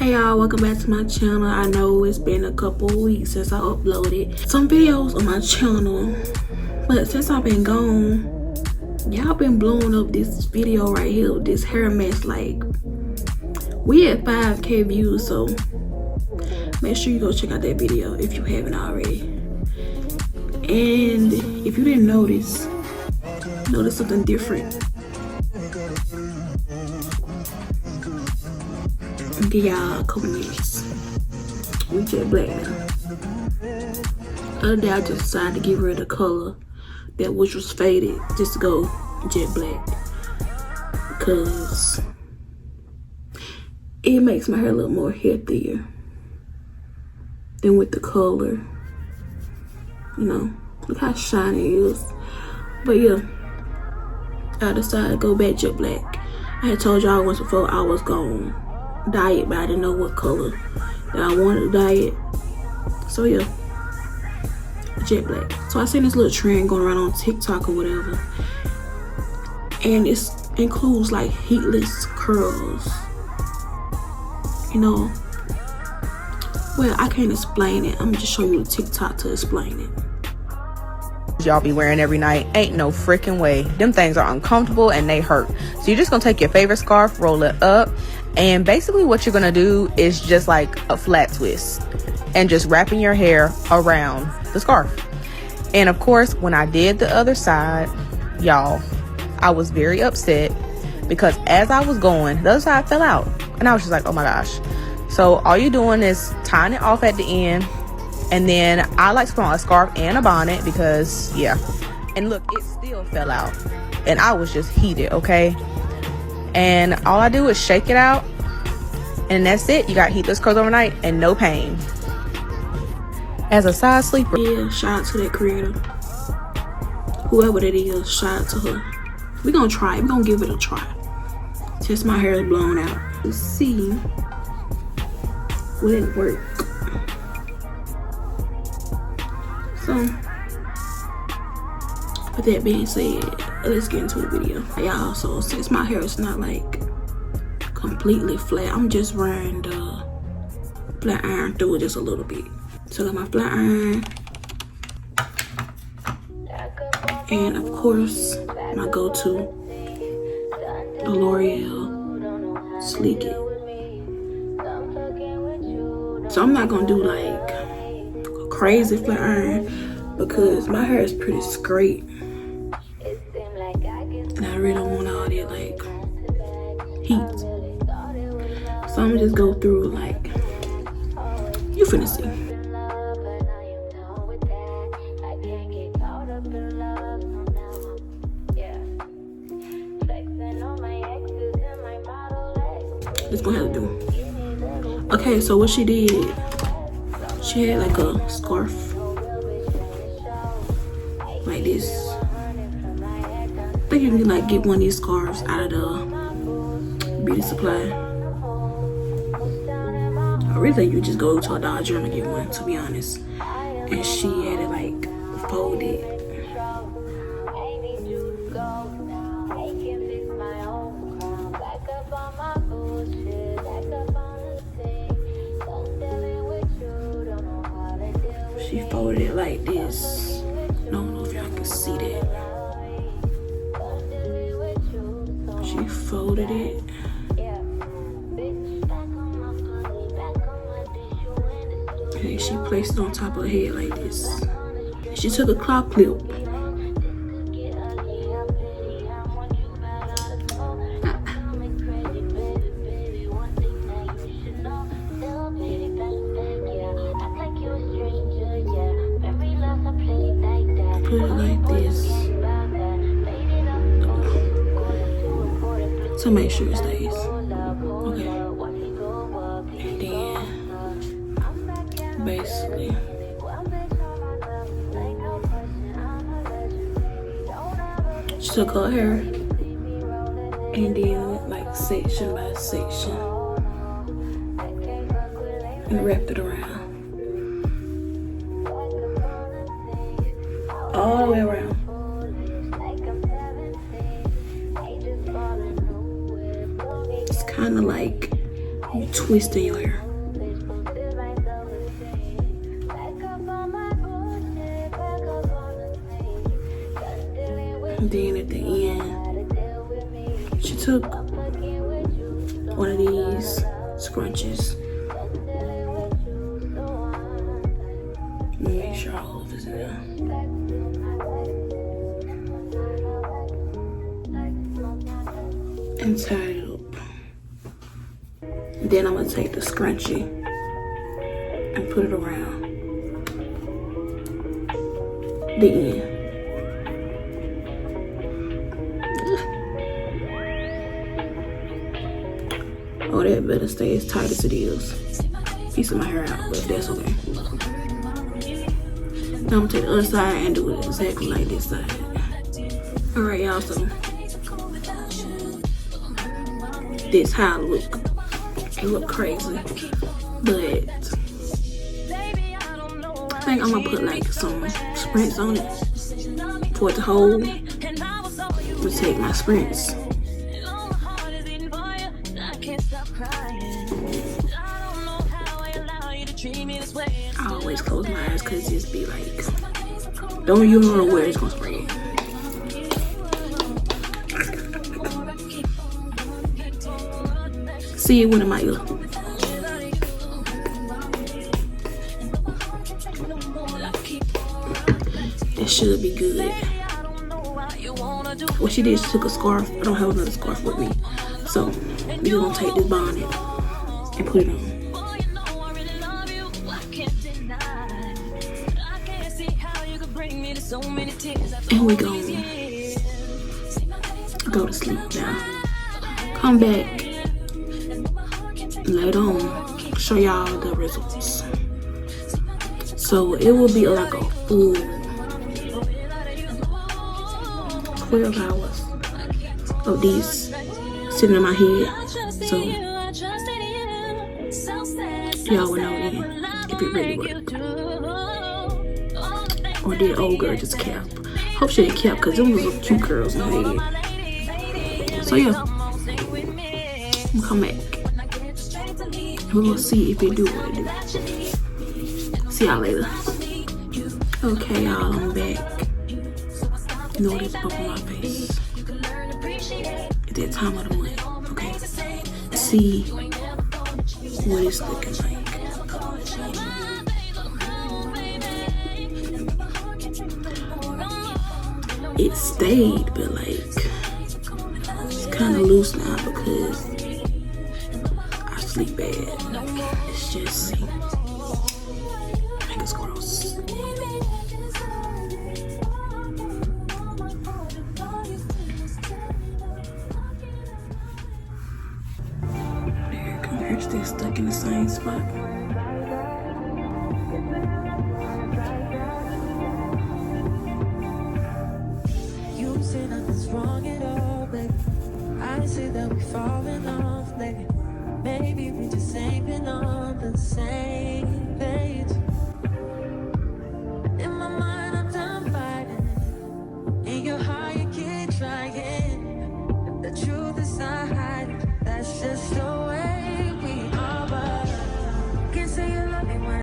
Hey y'all, welcome back to my channel. I know it's been a couple weeks since I uploaded some videos on my channel, but since I've been gone, y'all been blowing up this video right here with this hair mess. Like, we at 5K views, so make sure you go check out that video if you haven't already. And if you didn't notice something different. Give y'all a couple minutes. We jet black now. The other day I just decided to give her the color which was faded, just to go jet black, because it makes my hair look more healthier than with the color. You know, look how shiny it is. But yeah, I decided to go back jet black. I had told y'all once before I was gonna dye it, but I didn't know what color that I wanted to dye it. So yeah, jet black. So I seen this little trend going around on TikTok or whatever, and it includes like heatless curls. You know, well, I can't explain it. I'm gonna just show you a TikTok to explain it. Y'all be wearing every night, ain't no freaking way. Them things are uncomfortable and they hurt. So you're just gonna take your favorite scarf, roll it up, and basically what you're gonna do is just like a flat twist and just wrapping your hair around the scarf. And of course, when I did the other side, y'all, I was very upset because as I was going, the other side fell out, and I was just like, oh my gosh. So all you're doing is tying it off at the end. And then I like to put on a scarf and a bonnet because, yeah. And look, it still fell out. And I was just heated, okay? And all I do is shake it out. And that's it. You got heatless curls overnight and no pain. As a side sleeper. Yeah, shout out to that creator. Whoever that is, shout out to her. We're gonna try it. We're gonna give it a try. Since my hair is blown out. Let's see. Will it work? So, with that being said, let's get into the video. Y'all, so since my hair is not like completely flat, I'm just wearing the flat iron through it just a little bit. So I got my flat iron, and of course my go-to, the L'Oreal Sleek It. So I'm not gonna do like crazy flat iron because my hair is pretty straight, and I really don't want all that like heat. So I'm gonna just go through like, you finna see. It's gonna have to do. Okay, so what she did, she had like a scarf like this. I think you can like get one of these scarves out of the beauty supply. I really think you just go to a Dollar General and get one, to be honest. And she had it like folded. She folded it like this. I don't know if y'all can see that. She folded it. And she placed it on top of her head like this. She took a claw clip. Put it like this to make sure it stays. Okay. And then basically she took her hair and then like section by section and wrapped it around. All the way around. It's kind of like You twist in your hair. And then at the end, she took one of these scrunchies. Make sure all of it's in there. And tie it up. Then I'm gonna take the scrunchie and put it around the end. Oh, that better stay as tight as it is. Piecing my hair out, but that's okay. Now I'm gonna take the other side and do it exactly like this side. Alright, y'all, so this how it look. It look crazy, but I think I'm gonna put like some sprints on it for it to hold. I'm gonna take my sprints. I always close my eyes because it just be like, don't you know where it's gonna spray. See it when it might look. That should be good. What she did, she took a scarf. I don't have another scarf with me. So we're gonna take this bonnet and put it on. And we gonna go to sleep now. Come back later on, show y'all the results. So it will be like a full 12 hours of these sitting in my head. So y'all will know then if it really worked. Or did old girl just cap? Hope she didn't cap because them was cute curls in her head. So yeah, I'm gonna come back. We're gonna see if it do what it do. See y'all later. Okay, y'all, I'm back. You know this bump on my face. It's that time of the month. Okay. See what it's looking like. It stayed, but like it's kind of loose now because I sleep bad. It's just, I think it's gross. There, come here, still stuck in the same spot. Say nothing's wrong at all, baby. I say that we falling off, baby. Maybe we just ain't been on the same page. In my mind, I'm done fighting. In your heart, you keep trying. The truth is not hiding. That's just